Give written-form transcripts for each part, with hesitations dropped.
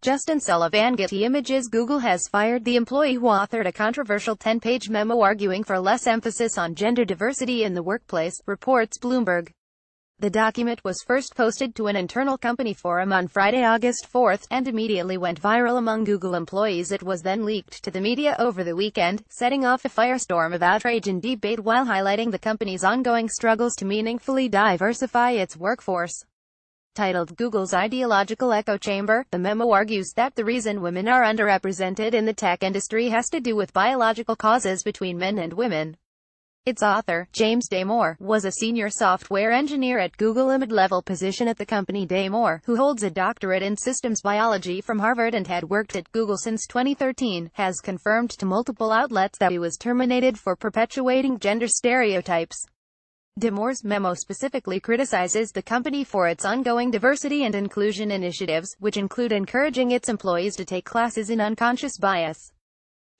Justin Sullivan. Getty Images. Google has fired the employee who authored a controversial 10-page memo arguing for less emphasis on gender diversity in the workplace, reports Bloomberg. The document was first posted to an internal company forum on Friday, August 4, and immediately went viral among Google employees. It was then leaked to the media over the weekend, setting off a firestorm of outrage and debate while highlighting the company's ongoing struggles to meaningfully diversify its workforce. Titled Google's Ideological Echo Chamber, the memo argues that the reason women are underrepresented in the tech industry has to do with biological causes between men and women. Its author, James Damore, was a senior software engineer at Google, a mid-level position at the company. Damore, who holds a doctorate in systems biology from Harvard and had worked at Google since 2013, has confirmed to multiple outlets that he was terminated for perpetuating gender stereotypes. Damore's memo specifically criticizes the company for its ongoing diversity and inclusion initiatives, which include encouraging its employees to take classes in unconscious bias.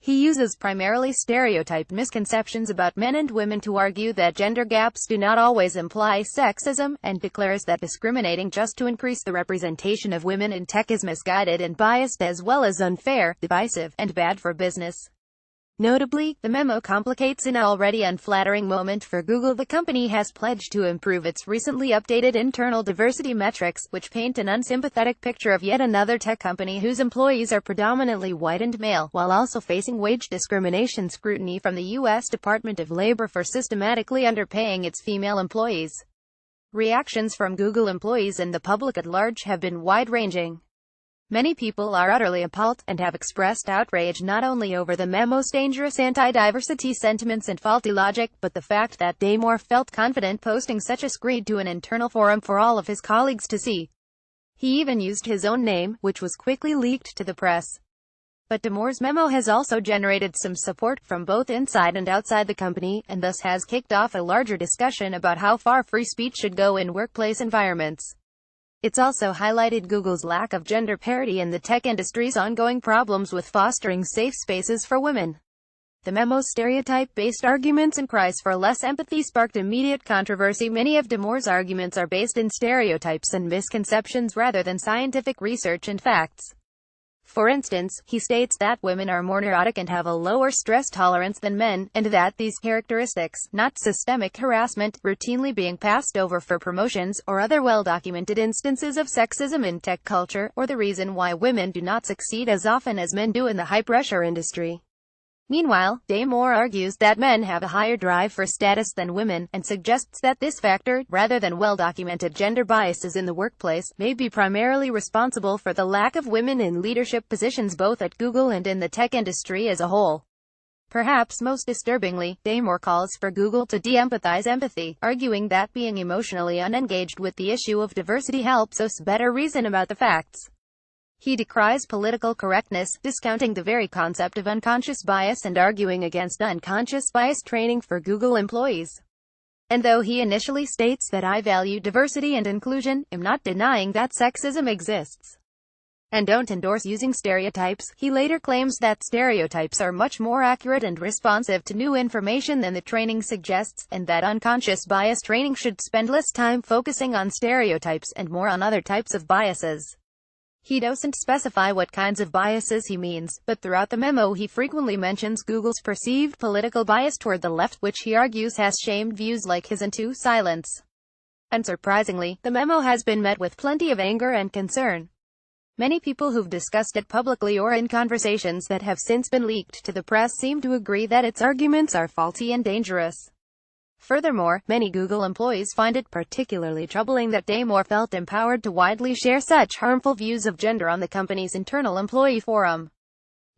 He uses primarily stereotyped misconceptions about men and women to argue that gender gaps do not always imply sexism, and declares that discriminating just to increase the representation of women in tech is misguided and biased, as well as unfair, divisive, and bad for business. Notably, the memo complicates an already unflattering moment for Google. The company has pledged to improve its recently updated internal diversity metrics, which paint an unsympathetic picture of yet another tech company whose employees are predominantly white and male, while also facing wage discrimination scrutiny from the U.S. Department of Labor for systematically underpaying its female employees. Reactions from Google employees and the public at large have been wide-ranging. Many people are utterly appalled, and have expressed outrage not only over the memo's dangerous anti-diversity sentiments and faulty logic, but the fact that Damore felt confident posting such a screed to an internal forum for all of his colleagues to see. He even used his own name, which was quickly leaked to the press. But Damore's memo has also generated some support from both inside and outside the company, and thus has kicked off a larger discussion about how far free speech should go in workplace environments. It's also highlighted Google's lack of gender parity and the tech industry's ongoing problems with fostering safe spaces for women. The memo's stereotype-based arguments and cries for less empathy sparked immediate controversy. Many of Damore's arguments are based in stereotypes and misconceptions rather than scientific research and facts. For instance, he states that women are more neurotic and have a lower stress tolerance than men, and that these characteristics, not systemic harassment, routinely being passed over for promotions, or other well-documented instances of sexism in tech culture, or the reason why women do not succeed as often as men do in the high-pressure industry. Meanwhile, Damore argues that men have a higher drive for status than women, and suggests that this factor, rather than well-documented gender biases in the workplace, may be primarily responsible for the lack of women in leadership positions both at Google and in the tech industry as a whole. Perhaps most disturbingly, Damore calls for Google to de-empathize empathy, arguing that being emotionally unengaged with the issue of diversity helps us better reason about the facts. He decries political correctness, discounting the very concept of unconscious bias and arguing against unconscious bias training for Google employees. And though he initially states that I value diversity and inclusion, I'm not denying that sexism exists, and don't endorse using stereotypes, he later claims that stereotypes are much more accurate and responsive to new information than the training suggests, and that unconscious bias training should spend less time focusing on stereotypes and more on other types of biases. He doesn't specify what kinds of biases he means, but throughout the memo he frequently mentions Google's perceived political bias toward the left, which he argues has shamed views like his into silence. Unsurprisingly, the memo has been met with plenty of anger and concern. Many people who've discussed it publicly or in conversations that have since been leaked to the press seem to agree that its arguments are faulty and dangerous. Furthermore, many Google employees find it particularly troubling that Damore felt empowered to widely share such harmful views of gender on the company's internal employee forum.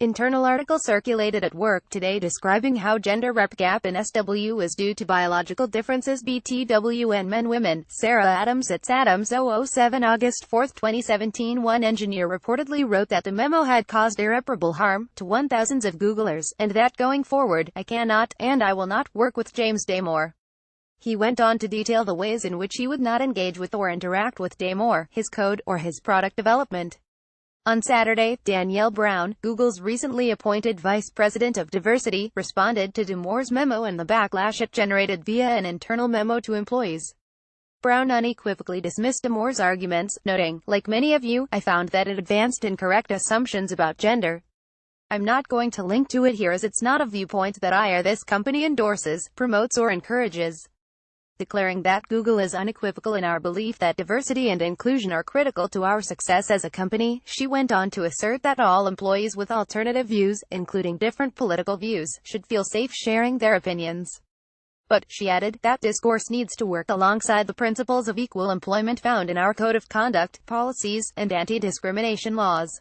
Internal article circulated at work today describing how gender rep gap in SW is due to biological differences BTW and men-women. Sarah Adams at Adams 007 August 4, 2017. One engineer reportedly wrote that the memo had caused irreparable harm to thousands of Googlers, and that going forward, I cannot, and I will not, work with James Damore. He went on to detail the ways in which he would not engage with or interact with Damore, his code, or his product development. On Saturday, Danielle Brown, Google's recently appointed Vice President of Diversity, responded to Damore's memo and the backlash it generated via an internal memo to employees. Brown unequivocally dismissed Damore's arguments, noting, "Like many of you, I found that it advanced incorrect assumptions about gender. I'm not going to link to it here as it's not a viewpoint that I or this company endorses, promotes or encourages." Declaring that Google is unequivocal in our belief that diversity and inclusion are critical to our success as a company, she went on to assert that all employees with alternative views, including different political views, should feel safe sharing their opinions. But, she added, that discourse needs to work alongside the principles of equal employment found in our code of conduct, policies, and anti-discrimination laws.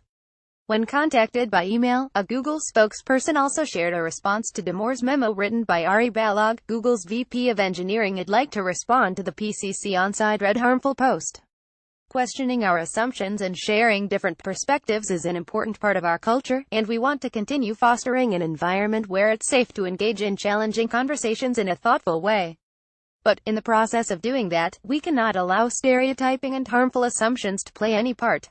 When contacted by email, a Google spokesperson also shared a response to Damore's memo written by Ari Balog, Google's VP of Engineering. "I'd like to respond to the PCC on-site read harmful post. Questioning our assumptions and sharing different perspectives is an important part of our culture, and we want to continue fostering an environment where it's safe to engage in challenging conversations in a thoughtful way. But, in the process of doing that, we cannot allow stereotyping and harmful assumptions to play any part."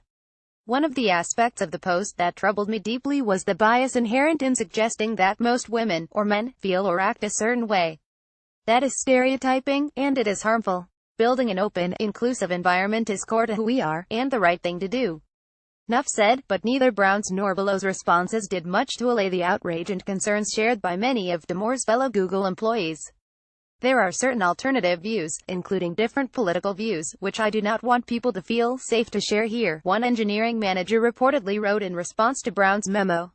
One of the aspects of the post that troubled me deeply was the bias inherent in suggesting that most women, or men, feel or act a certain way. That is stereotyping, and it is harmful. Building an open, inclusive environment is core to who we are, and the right thing to do. Nuff said, but neither Brown's nor Below's responses did much to allay the outrage and concerns shared by many of Damore's fellow Google employees. "There are certain alternative views, including different political views, which I do not want people to feel safe to share here," one engineering manager reportedly wrote in response to Brown's memo.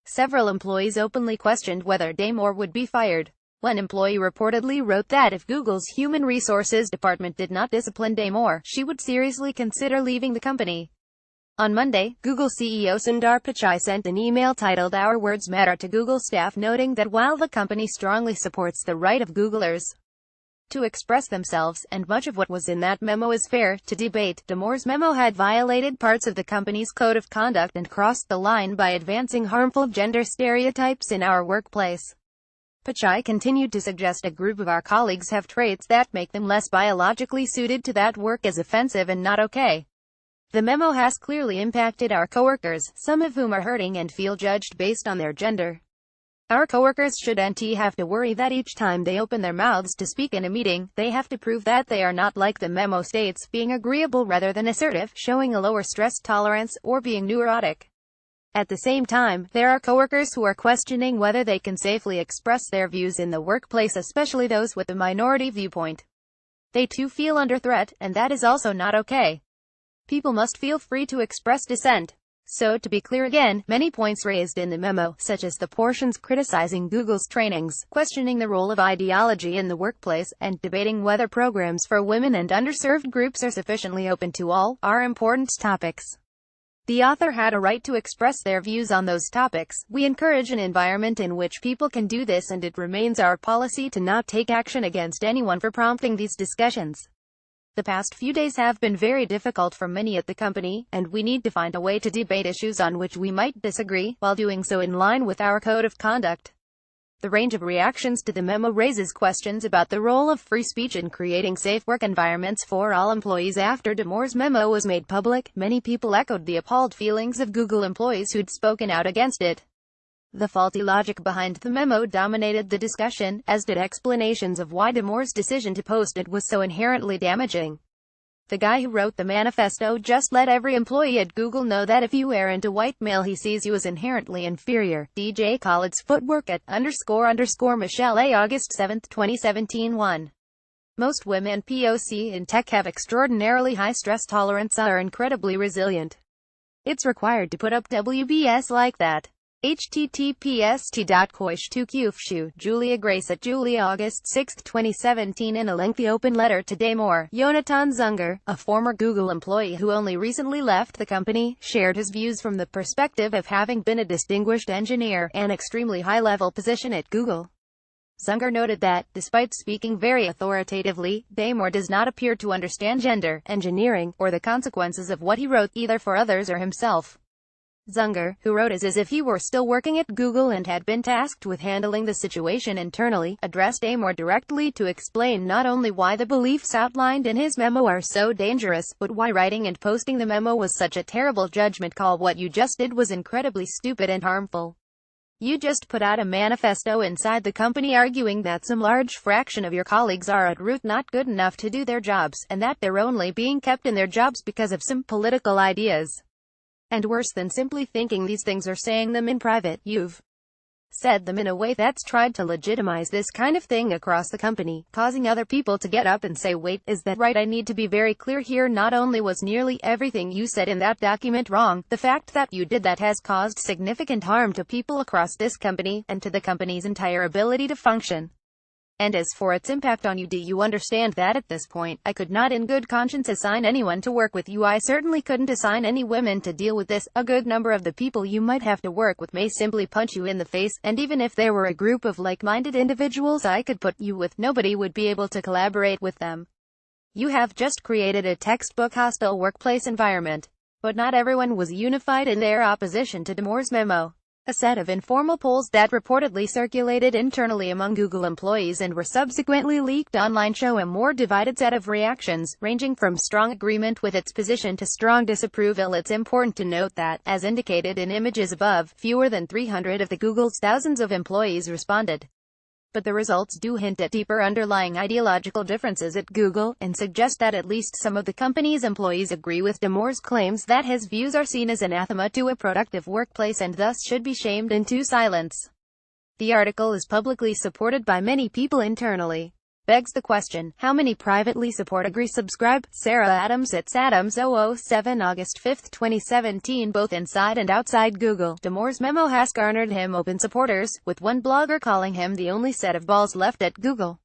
Several employees openly questioned whether Damore would be fired. One employee reportedly wrote that if Google's Human Resources department did not discipline Damore, she would seriously consider leaving the company. On Monday, Google CEO Sundar Pichai sent an email titled "Our Words Matter" to Google staff, noting that while the company strongly supports the right of Googlers to express themselves, and much of what was in that memo is fair to debate, Damore's memo had violated parts of the company's code of conduct and crossed the line by advancing harmful gender stereotypes in our workplace. Pichai continued to suggest a group of our colleagues have traits that make them less biologically suited to that work as offensive and not okay. The memo has clearly impacted our coworkers, some of whom are hurting and feel judged based on their gender. Our coworkers shouldn't have to worry that each time they open their mouths to speak in a meeting, they have to prove that they are not, like the memo states, being agreeable rather than assertive, showing a lower stress tolerance, or being neurotic. At the same time, there are coworkers who are questioning whether they can safely express their views in the workplace, especially those with a minority viewpoint. They too feel under threat, and that is also not okay. People must feel free to express dissent. So, to be clear again, many points raised in the memo, such as the portions criticizing Google's trainings, questioning the role of ideology in the workplace, and debating whether programs for women and underserved groups are sufficiently open to all, are important topics. The author had a right to express their views on those topics. We encourage an environment in which people can do this, and it remains our policy to not take action against anyone for prompting these discussions. The past few days have been very difficult for many at the company, and we need to find a way to debate issues on which we might disagree, while doing so in line with our code of conduct. The range of reactions to the memo raises questions about the role of free speech in creating safe work environments for all employees. After Damore's memo was made public, many people echoed the appalled feelings of Google employees who'd spoken out against it. The faulty logic behind the memo dominated the discussion, as did explanations of why Damore's decision to post it was so inherently damaging. The guy who wrote the manifesto just let every employee at Google know that if you aren't a white male, he sees you as inherently inferior. DJ Khaled's footwork at __Michelle A. August 7, 2017 1. Most women POC in tech have extraordinarily high stress tolerance and are incredibly resilient. It's required to put up WBS like that. https://t.coish2qfshu, Julia Grace at Julia August 6, 2017. In a lengthy open letter to Damore, Yonatan Zunger, a former Google employee who only recently left the company, shared his views from the perspective of having been a distinguished engineer, an extremely high-level position at Google. Zunger noted that, despite speaking very authoritatively, Damore does not appear to understand gender, engineering, or the consequences of what he wrote, either for others or himself. Zunger, who wrote as if he were still working at Google and had been tasked with handling the situation internally, addressed Damore directly to explain not only why the beliefs outlined in his memo are so dangerous, but why writing and posting the memo was such a terrible judgment call. "What you just did was incredibly stupid and harmful. You just put out a manifesto inside the company arguing that some large fraction of your colleagues are at root not good enough to do their jobs, and that they're only being kept in their jobs because of some political ideas. And worse than simply thinking these things or saying them in private, you've said them in a way that's tried to legitimize this kind of thing across the company, causing other people to get up and say, wait, is that right? I need to be very clear here. Not only was nearly everything you said in that document wrong, the fact that you did that has caused significant harm to people across this company, and to the company's entire ability to function. And as for its impact on you, do you understand that at this point, I could not in good conscience assign anyone to work with you. I certainly couldn't assign any women to deal with this. A good number of the people you might have to work with may simply punch you in the face, and even if there were a group of like-minded individuals I could put you with, nobody would be able to collaborate with them. You have just created a textbook hostile workplace environment. But not everyone was unified in their opposition to Damore's memo. A set of informal polls that reportedly circulated internally among Google employees and were subsequently leaked online show a more divided set of reactions, ranging from strong agreement with its position to strong disapproval. It's important to note that, as indicated in images above, fewer than 300 of the Google's thousands of employees responded. But the results do hint at deeper underlying ideological differences at Google, and suggest that at least some of the company's employees agree with Damore's claims that his views are seen as anathema to a productive workplace and thus should be shamed into silence. The article is publicly supported by many people internally. Begs the question, how many privately support agree? Subscribe. Sarah Adams at Adams007 August 5, 2017. Both inside and outside Google, Damore's memo has garnered him open supporters, with one blogger calling him the only set of balls left at Google.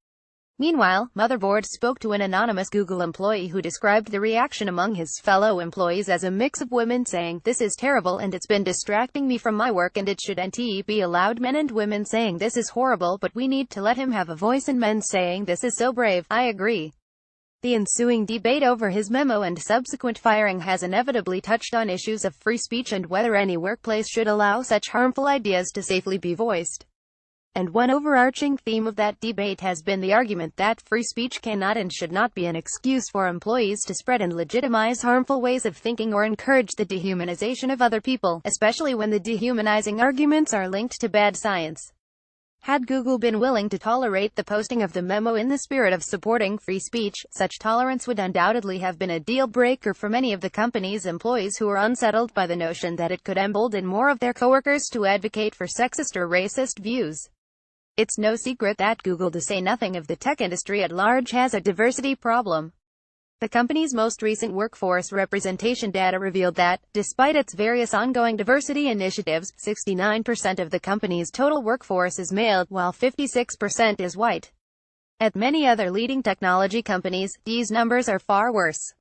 Meanwhile, Motherboard spoke to an anonymous Google employee who described the reaction among his fellow employees as a mix of women saying, "This is terrible and it's been distracting me from my work and it shouldn't be allowed," men and women saying, "This is horrible but we need to let him have a voice," and men saying, "This is so brave, I agree." The ensuing debate over his memo and subsequent firing has inevitably touched on issues of free speech and whether any workplace should allow such harmful ideas to safely be voiced. And one overarching theme of that debate has been the argument that free speech cannot and should not be an excuse for employees to spread and legitimize harmful ways of thinking or encourage the dehumanization of other people, especially when the dehumanizing arguments are linked to bad science. Had Google been willing to tolerate the posting of the memo in the spirit of supporting free speech, such tolerance would undoubtedly have been a deal-breaker for many of the company's employees who are unsettled by the notion that it could embolden more of their coworkers to advocate for sexist or racist views. It's no secret that Google, to say nothing of the tech industry at large, has a diversity problem. The company's most recent workforce representation data revealed that, despite its various ongoing diversity initiatives, 69% of the company's total workforce is male, while 56% is white. At many other leading technology companies, these numbers are far worse.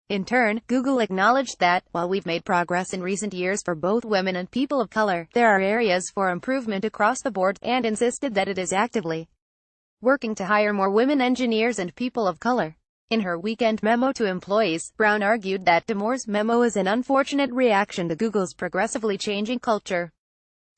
In turn, Google acknowledged that, while we've made progress in recent years for both women and people of color, there are areas for improvement across the board, and insisted that it is actively working to hire more women engineers and people of color. In her weekend memo to employees, Brown argued that Damore's memo is an unfortunate reaction to Google's progressively changing culture.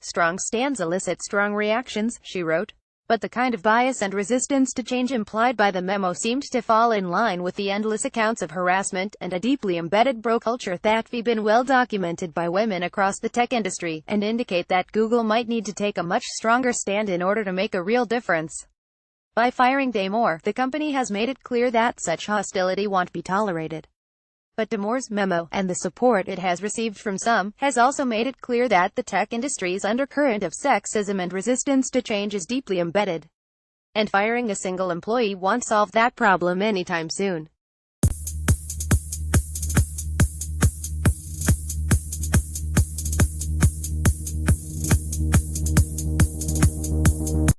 Strong stands elicit strong reactions, she wrote. But the kind of bias and resistance to change implied by the memo seemed to fall in line with the endless accounts of harassment and a deeply embedded bro culture that've been well documented by women across the tech industry, and indicate that Google might need to take a much stronger stand in order to make a real difference. By firing Damore, the company has made it clear that such hostility won't be tolerated. But Damore's memo, and the support it has received from some, has also made it clear that the tech industry's undercurrent of sexism and resistance to change is deeply embedded. And firing a single employee won't solve that problem anytime soon.